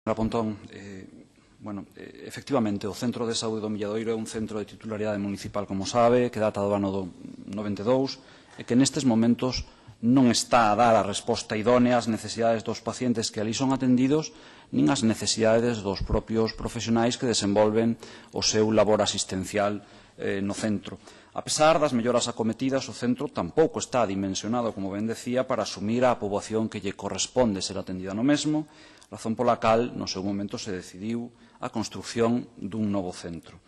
Señora Pontón, efectivamente, o Centro de Saúde do Milladoiro é un centro de titularidade municipal, como sabe, que data do ano 92 e que nestes momentos non está a dar a resposta idónea ás necesidades dos pacientes que ali son atendidos nin ás necesidades dos propios profesionais que desenvolven o seu labor asistencial no centro. A pesar das melloras acometidas, o centro tampouco está dimensionado, como ben decía, para asumir a poboación que lle corresponde ser atendida no mesmo, razón pola cal, no seu momento, se decidiu a construción dun novo centro.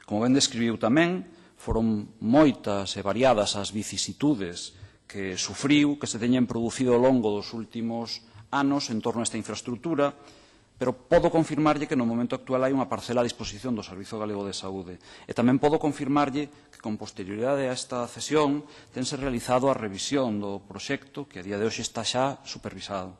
Como ben describiu tamén, foron moitas e variadas as vicisitudes que sufriu, que se teñen producido ao longo dos últimos anos en torno a esta infraestructura, pero podo confirmarlle que no momento actual hai unha parcela a disposición do Servizo Galego de Saúde. E tamén podo confirmarlle que con posterioridade a esta cesión tense realizado a revisión do proxecto que a día de hoxe está xa supervisado.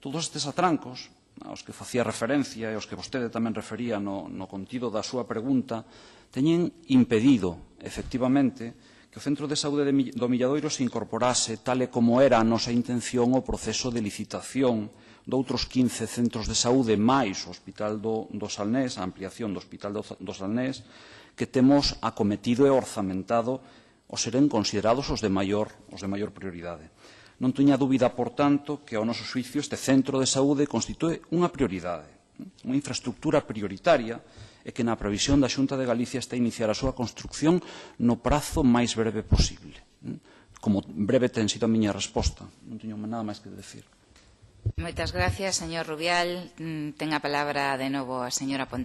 Todos estes atrancos aos que facía referencia e aos que vostede tamén refería no contido da súa pregunta teñen impedido, efectivamente, que o Centro de Saúde do Milladoiro se incorporase, tal e como era a nosa intención, o proceso de licitación doutros 15 centros de saúde máis o Hospital do Salnés, a ampliación do Hospital do Salnés, que temos acometido e orzamentado o seren considerados os de maior prioridade. Non teña dúbida, por tanto, que ao noso xuicio este centro de saúde constitúe unha prioridade, unha infraestructura prioritaria e que na previsión da Xunta de Galicia está a iniciar a súa construcción no prazo máis breve posible. Como breve ten sido a miña resposta. Non teño nada máis que decir. Moitas gracias, señor Rubial. Ten a palabra de novo a señora Pontón.